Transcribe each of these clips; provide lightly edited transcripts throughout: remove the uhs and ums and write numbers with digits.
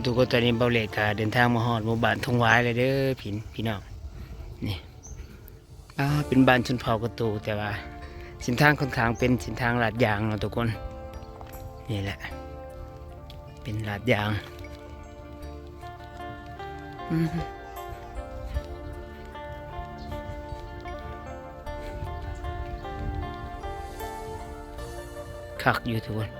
ทุกคนตอนนี้เบาเล็กก็เดินทางมาฮอดหมู่บ้านทงหวายเลยเด้อพี่น้องนี่เป็นบ้านชนเผ่ากระตูแต่ว่าเส้นทางค่อนข้างเป็นเส้นทางลาดยางเนาะทุกคนนี่แหละเป็นลาดยางคักอยู่ทุกคน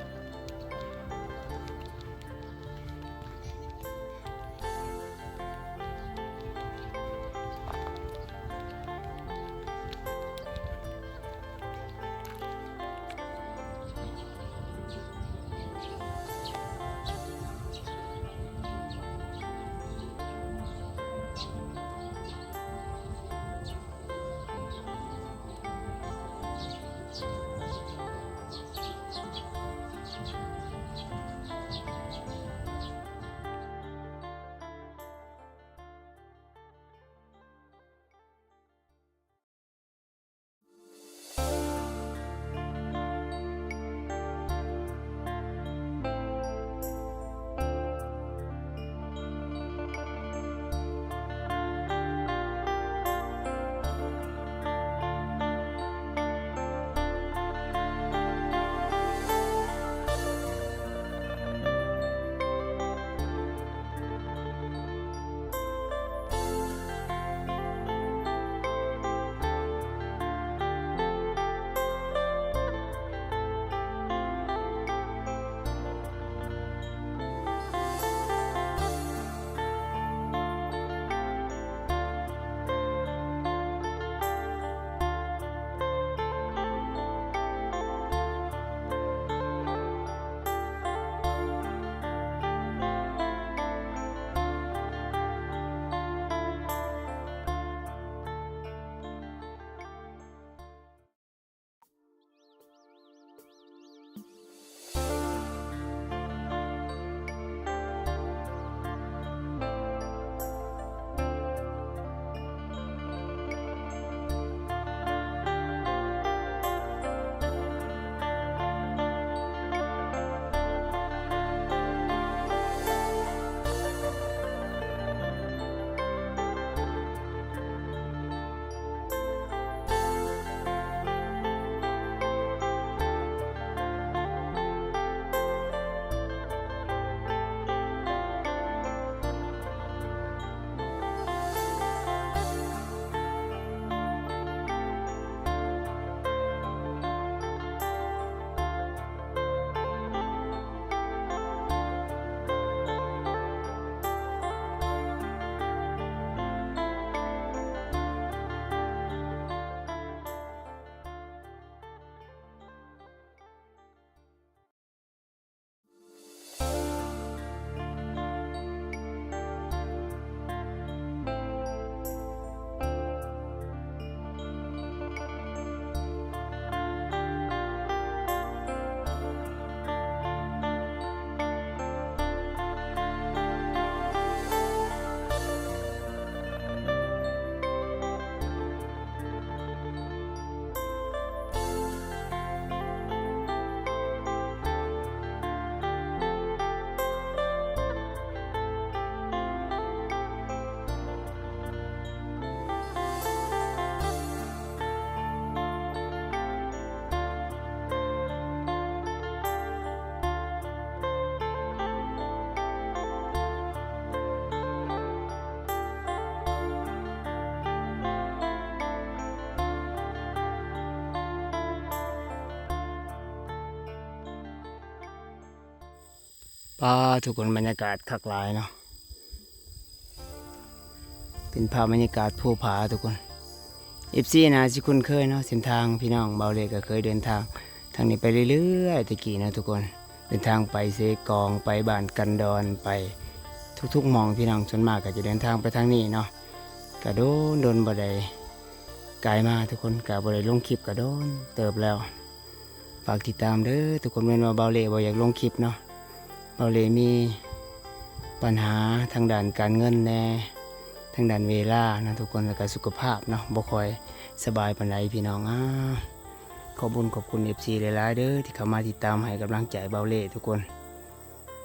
ทุกคนบรรยากาศคักหลายเนาะเป็นภาพบรรยากาศภูผาทุกคนFCนะสิคุ้นเคยเนาะเส้นทางพี่น้องเบาเล็กก็เคยเดินทางทางนี้ไปเรื่อยๆตะกี้นะทุกคนเดินทางไปเสกองไปบ้านกันดอนไปทุกๆหม่องพี่น้องส่วนมากก็จะเดินทางไปทางนี้เนาะก็โดนบ่ได้ไกลมาทุกคนก็บ่ได้ลงคลิปก็โดนเติบแล้วฝากติดตามเด้อทุกคนแม่นว่าเบาเล็กบ่อยากลงคลิปเนาะเบาเล็กมีปัญหาทางด้านการเงินแน่ทางด้านเวลานะทุกคนแล้วก็สุขภาพเนาะบ่ค่อยสบายปานใดพี่น้องขอบคุณ FC หลายๆเด้อที่เข้ามาติดตามให้กำลังใจเบาเล็กทุกคน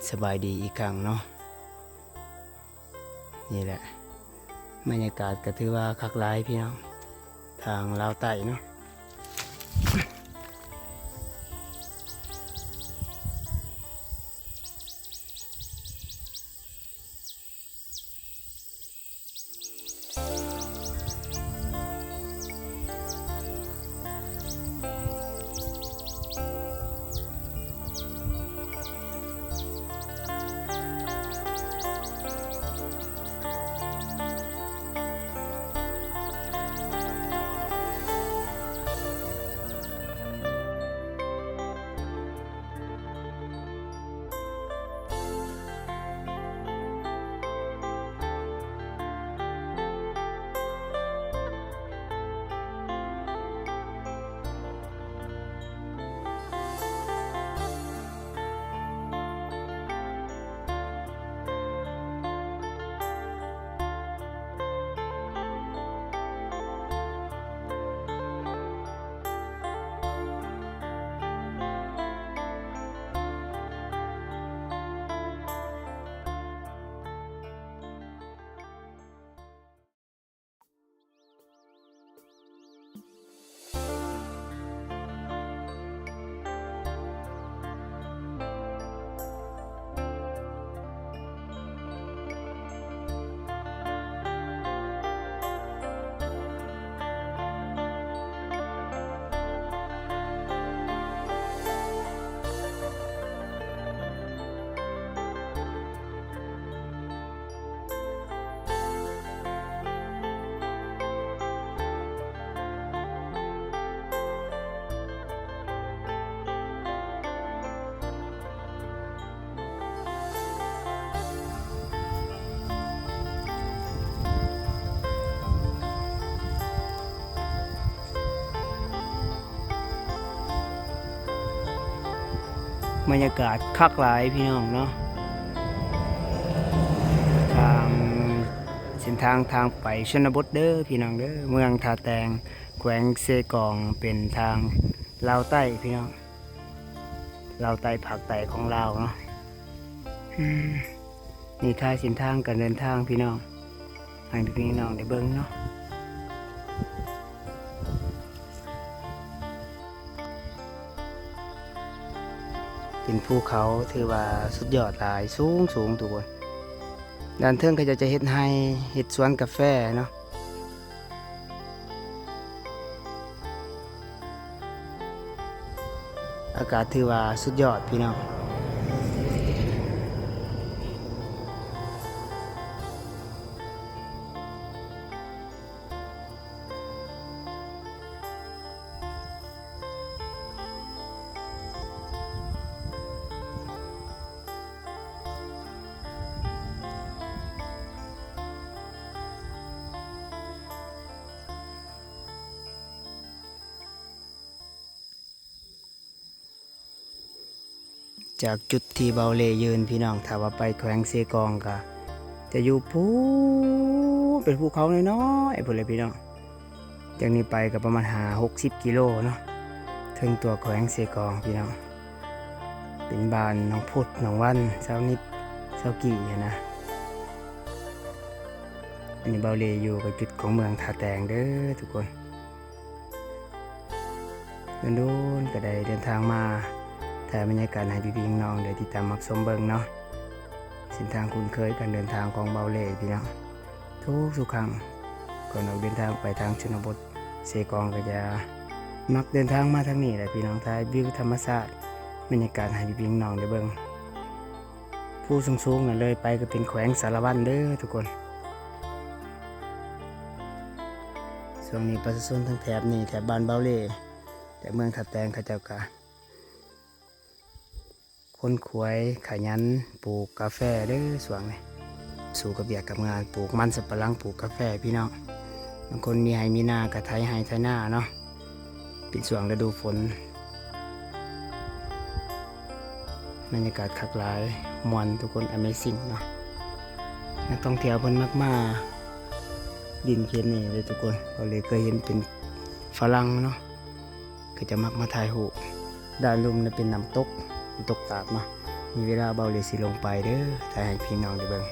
สบายดีอีกครั้งเนาะ นี่แหละบรรยากาศก็ถือว่าคักหลายพี่น้องทางลาวใต้เนาะบรรยากาศคักหลายพี่น้องเนาะทางเส้นทางไปชนบทเด้อพี่น้องเด้อเมืองท่าแตงแขวงเซกองเป็นทางลาวใต้พี่น้องลาวใต้ภาคใต้ของลาวเนาะนี่ค่าเส้นทางการเดินทางพี่น้องให้พี่น้องได้เบิ่งเนาะเป็นภูเขาถือว่าสุดยอดหลายสูงทุกคนด้านเทิงก็จะเฮ็ดให้เฮ็ดสวนกาแฟเนาะอากาศถือว่าสุดยอดพี่น้องจากจุดที่เบาเลยืนพี่น้องถ้าว่าไปแขวงเซกองก็จะอยู่เป็นภูเขาน้อยๆพุ่นเลยพี่น้องจากนี้ไปก็ประมาณ60 กิโลเนาะถึงตัวแขวงเซกองพี่น้องเป็นบ้านน้องพุทธน้องวันเช้านิดเช้ากี่นะอันนี้เบาเลอยู่กับจุดของเมืองท่าแตงเด้อทุกคนโดนก็ได้เดินทางมาแต่บรรยากาศให้พี่ๆน้องได้ติดตามรับชมเบิ่งเนาะเส้นทางคุ้นเคยการเดินทางของเบาเล่พี่น้องทุกครั้งก่อนออกเดินทางไปทางชนบทเซกองก็จะมักเดินทางมาทางนี้แหละพี่น้องท้ายวิวธรรมชาติบรรยากาศให้พี่ๆน้องได้เบิ่งผู้สูงๆน่ะเลยไปก็เป็นแขวงสารวัตรเด้อทุกคนช่วงนี้ประชาชนทั้งแถบนี้แถบบ้านเบาเล่แต่เมืองท่าแตงเขาเจ้าก็คนขวยขยันปลูกกาแฟเด้อสวงนี่สู่กับเบียกกับงานปลูกมันสับปะหลังปลูกกาแฟพี่น้องบางคนมีไฮมีนากับไทยไฮไทยหน้าเนาะเป็นช่วงฤดูฝนบรรยากาศคักหลายม่วนทุกคน Amazing เนาะนักท่องเที่ยวเพิ่นมักมาดินเขียนนี่เลยทุกคนก็เลยเคยเห็นเป็นฝรั่งเนาะก็จะมักมาถ่ายรูปด้านลุ่มนี่เป็นน้ำตกตาดมามีเวลาเบาเลยสิลงไปเด้อถ่ายให้พี่น้องได้เบิ่ง